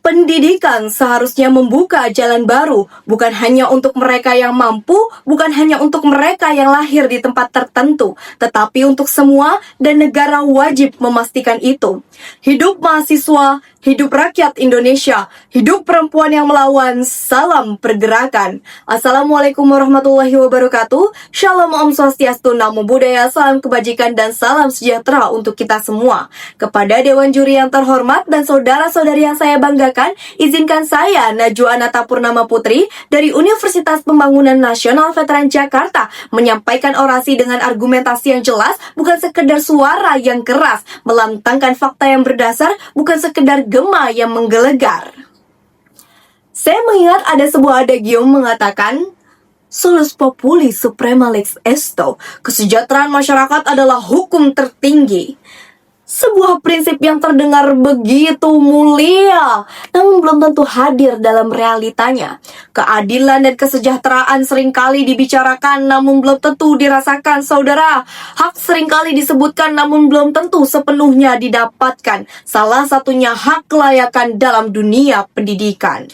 Pendidikan seharusnya membuka jalan baru, bukan hanya untuk mereka yang mampu, bukan hanya untuk mereka yang lahir di tempat tertentu, tetapi untuk semua, dan negara wajib memastikan itu. Hidup mahasiswa, hidup rakyat Indonesia, hidup perempuan yang melawan, salam pergerakan. Assalamualaikum warahmatullahi wabarakatuh. Shalom Om Swastiastu, Namo Buddhaya, salam kebajikan dan salam sejahtera untuk kita semua. Kepada Dewan Juri yang terhormat dan saudara-saudari yang saya banggakan, izinkan saya, Najwa Anata Purnama Putri, dari Universitas Pembangunan Nasional Veteran Jakarta, menyampaikan orasi dengan argumentasi yang jelas, bukan sekedar suara yang keras, melantangkan fakta yang berdasar, bukan sekedar gema yang menggelegar. Saya mengingat ada sebuah adagium mengatakan, Solus populi suprema lex esto, kesejahteraan masyarakat adalah hukum tertinggi. Sebuah prinsip yang terdengar begitu mulia, namun belum tentu hadir dalam realitanya. Keadilan dan kesejahteraan seringkali dibicarakan, namun belum tentu dirasakan, saudara. Hak seringkali disebutkan, namun belum tentu sepenuhnya didapatkan. Salah satunya hak kelayakan dalam dunia pendidikan.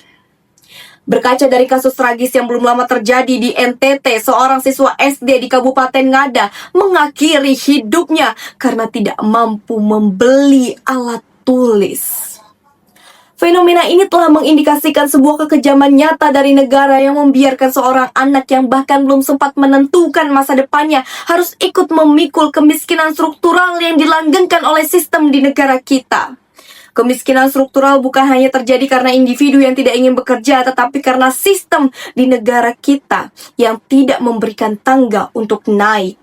Berkaca dari kasus tragis yang belum lama terjadi di NTT, seorang siswa SD di Kabupaten Ngada mengakhiri hidupnya karena tidak mampu membeli alat tulis. Fenomena ini telah mengindikasikan sebuah kekejaman nyata dari negara yang membiarkan seorang anak yang bahkan belum sempat menentukan masa depannya harus ikut memikul kemiskinan struktural yang dilanggengkan oleh sistem di negara kita. Kemiskinan struktural bukan hanya terjadi karena individu yang tidak ingin bekerja, tetapi karena sistem di negara kita yang tidak memberikan tangga untuk naik.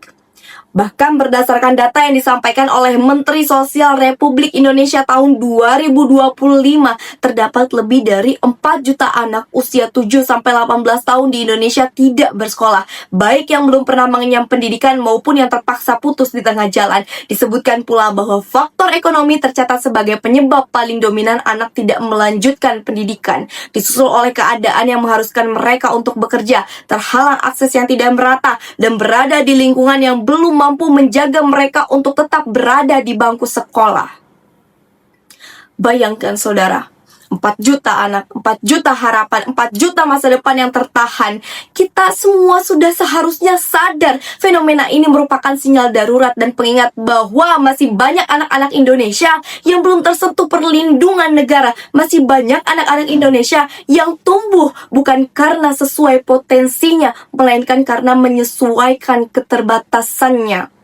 Bahkan berdasarkan data yang disampaikan oleh Menteri Sosial Republik Indonesia tahun 2025, terdapat lebih dari 4 juta anak usia 7-18 tahun di Indonesia tidak bersekolah, baik yang belum pernah mengenyam pendidikan maupun yang terpaksa putus di tengah jalan. Disebutkan pula bahwa faktor ekonomi tercatat sebagai penyebab paling dominan anak tidak melanjutkan pendidikan, disusul oleh keadaan yang mengharuskan mereka untuk bekerja, terhalang akses yang tidak merata, dan berada di lingkungan yang belum mampu menjaga mereka untuk tetap berada di bangku sekolah. Bayangkan saudara, 4 juta anak, 4 juta harapan, 4 juta masa depan yang tertahan. Kita semua sudah seharusnya sadar fenomena ini merupakan sinyal darurat dan pengingat bahwa masih banyak anak-anak Indonesia yang belum tersentuh perlindungan negara. Masih banyak anak-anak Indonesia yang tumbuh bukan karena sesuai potensinya, melainkan karena menyesuaikan keterbatasannya.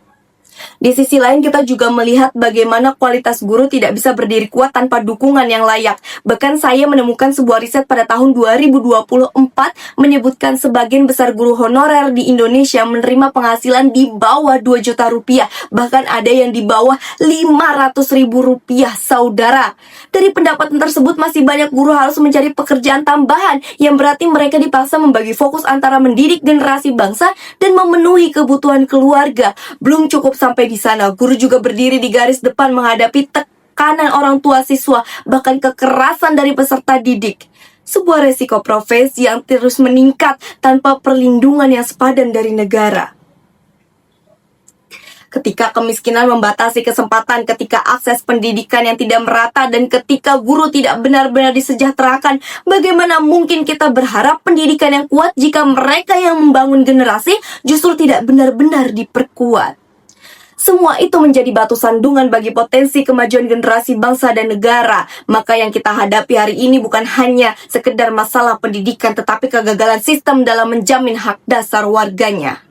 Di sisi lain kita juga melihat bagaimana kualitas guru tidak bisa berdiri kuat tanpa dukungan yang layak. Bahkan saya menemukan sebuah riset pada tahun 2024 menyebutkan sebagian besar guru honorer di Indonesia menerima penghasilan di bawah 2 juta rupiah. Bahkan ada yang di bawah 500 ribu rupiah, saudara. Dari pendapatan tersebut masih banyak guru harus mencari pekerjaan tambahan, yang berarti mereka dipaksa membagi fokus antara mendidik generasi bangsa dan memenuhi kebutuhan keluarga. Belum cukup sampai di sana, guru juga berdiri di garis depan menghadapi tekanan orang tua siswa, bahkan kekerasan dari peserta didik. Sebuah resiko profesi yang terus meningkat tanpa perlindungan yang sepadan dari negara. Ketika kemiskinan membatasi kesempatan, ketika akses pendidikan yang tidak merata, dan ketika guru tidak benar-benar disejahterakan, bagaimana mungkin kita berharap pendidikan yang kuat jika mereka yang membangun generasi justru tidak benar-benar diperkuat? Semua itu menjadi batu sandungan bagi potensi kemajuan generasi bangsa dan negara. Maka yang kita hadapi hari ini bukan hanya sekedar masalah pendidikan, tetapi kegagalan sistem dalam menjamin hak dasar warganya.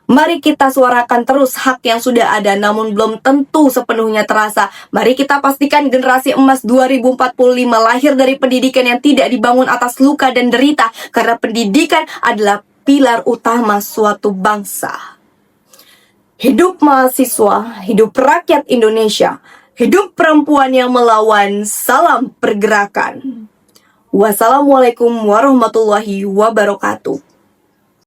Mari kita suarakan terus hak yang sudah ada namun belum tentu sepenuhnya terasa. Mari kita pastikan generasi emas 2045 lahir dari pendidikan yang tidak dibangun atas luka dan derita, karena pendidikan adalah pilar utama suatu bangsa. Hidup mahasiswa, hidup rakyat Indonesia, hidup perempuan yang melawan, salam pergerakan. Wassalamualaikum warahmatullahi wabarakatuh.